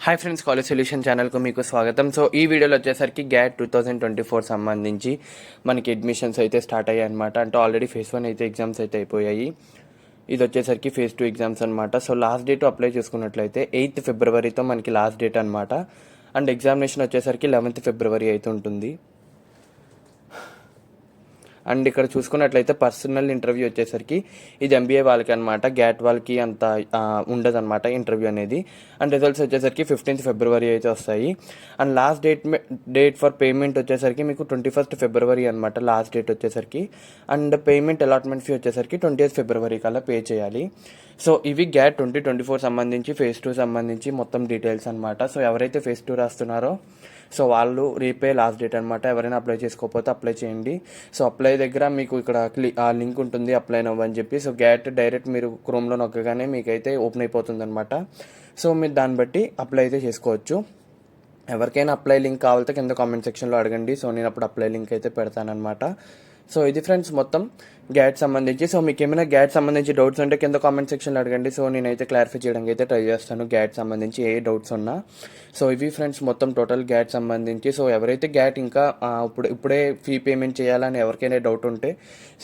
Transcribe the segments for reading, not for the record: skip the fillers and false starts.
Hi friends, college solution ఛానల్కు మీకు స్వాగతం. సో ఈ వీడియోలో వచ్చేసరికి గ్యాట్ 2024 సంబంధించి మనకి అడ్మిషన్స్ అయితే స్టార్ట్ అయ్యాయి అనమాట. అంటే ఆల్రెడీ ఫేజ్ 1 అయితే ఎగ్జామ్స్ అయితే అయిపోయాయి. ఇది వచ్చేసరికి ఫేజ్ 2 ఎగ్జామ్స్ అనమాట. సో లాస్ట్ డేట్ అప్లై చేసుకున్నట్లయితే 8th ఫిబ్రవరితో మనకి లాస్ట్ డేట్ అనమాట. అండ్ ఎగ్జామినేషన్ వచ్చేసరికి 11th ఫిబ్రవరి అయితే ఉంటుంది. అండ్ ఇక్కడ చూసుకున్నట్లయితే పర్సనల్ ఇంటర్వ్యూ వచ్చేసరికి ఇది ఎంబీఏ వాళ్ళకి అనమాట. గ్యాట్ వాళ్ళకి అంత ఉండదు అనమాట ఇంటర్వ్యూ అనేది. అండ్ రిజల్ట్స్ వచ్చేసరికి 15th ఫిబ్రవరి అయితే వస్తాయి. And last date for payment వచ్చేసరికి మీకు 21st ఫిబ్రవరి అనమాట లాస్ట్ డేట్ వచ్చేసరికి. అండ్ పేమెంట్ అలాట్మెంట్ ఫీ వచ్చేసరికి 20th ఫిబ్రవరి కల్లా పే చేయాలి. సో ఇవి గ్యాట్ 2024 సంబంధించి ఫేజ్ 2 సంబంధించి మొత్తం డీటెయిల్స్ అనమాట. సో ఎవరైతే ఫేజ్ 2 రాస్తున్నారో సో వాళ్ళు రేపే లాస్ట్ డేట్ అనమాట. ఎవరైనా అప్లై చేసుకోకపోతే అప్లై చేయండి. సో అప్లై దగ్గర మీకు ఇక్కడ లింక్ ఉంటుంది, అప్లై నవ్వని చెప్పి. సో గ్యాట్ డైరెక్ట్ మీరు క్రోమ్లో నొక్కగానే మీకైతే ఓపెన్ అయిపోతుంది అనమాట. సో మీరు దాన్ని బట్టి అప్లై అయితే చేసుకోవచ్చు. ఎవరికైనా అప్లై లింక్ కావాలితే కింద కామెంట్ సెక్షన్లో అడగండి. సో నేను అప్పుడు అప్లై లింక్ అయితే పెడతానమాట. సో ఇది ఫ్రెండ్స్ మొత్తం గ్యాట్ సంబంధించి. సో మీకు ఏమైనా గ్యాట్ సంబంధించి డౌట్స్ ఉంటే కింద కామెంట్ సెక్షన్లో అడగండి. సో నేనైతే క్లారిఫై చేయడానికి అయితే ట్రై చేస్తాను గ్యాట్ సంబంధించి ఏ డౌట్స్ ఉన్నా. సో ఇవి ఫ్రెండ్స్ మొత్తం టోటల్ గ్యాట్ సంబంధించి. సో ఎవరైతే గ్యాట్ ఇంకా ఇప్పుడే ఫీ పేమెంట్ చేయాలని ఎవరికైనా డౌట్ ఉంటే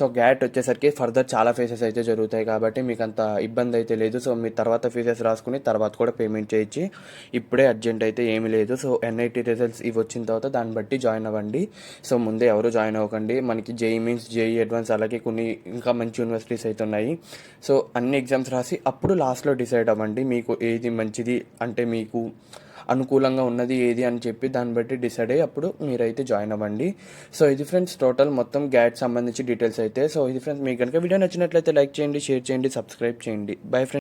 సో గ్యాట్ వచ్చేసరికి ఫర్దర్ చాలా ఫేసెస్ అయితే జరుగుతాయి కాబట్టి మీకు అంత ఇబ్బంది అయితే లేదు. సో మీ తర్వాత ఫీజెస్ రాసుకుని తర్వాత కూడా పేమెంట్ చేయొచ్చు. ఇప్పుడే అర్జెంట్ అయితే ఏమీ లేదు. సో ఎన్ఐటీ రిజల్ట్స్ ఇవి వచ్చిన తర్వాత దాన్ని బట్టి జాయిన్ అవ్వండి. సో ముందే ఎవరు జాయిన్ అవ్వకండి. మనకి జేఈ మీన్స్ జేఈ అడ్వాన్స్ అలాగే కొన్ని ఇంకా మంచి యూనివర్సిటీస్ అయితే ఉన్నాయి. సో అన్ని ఎగ్జామ్స్ రాసి అప్పుడు లాస్ట్లో డిసైడ్ అవ్వండి మీకు ఏది మంచిది, అంటే మీకు అనుకూలంగా ఉన్నది ఏది అని చెప్పి దాన్ని బట్టి డిసైడ్ అయ్యి అప్పుడు మీరైతే జాయిన్ అవ్వండి. సో ఇది ఫ్రెండ్స్ టోటల్ మొత్తం గ్యాట్ సంబంధించి డీటెయిల్స్ అయితే. సో ఇది ఫ్రెండ్స్ మీకు కనుక వీడియో నచ్చినట్లయితే లైక్ చేయండి, షేర్ చేయండి, సబ్స్క్రైబ్ చేయండి. Bye friends.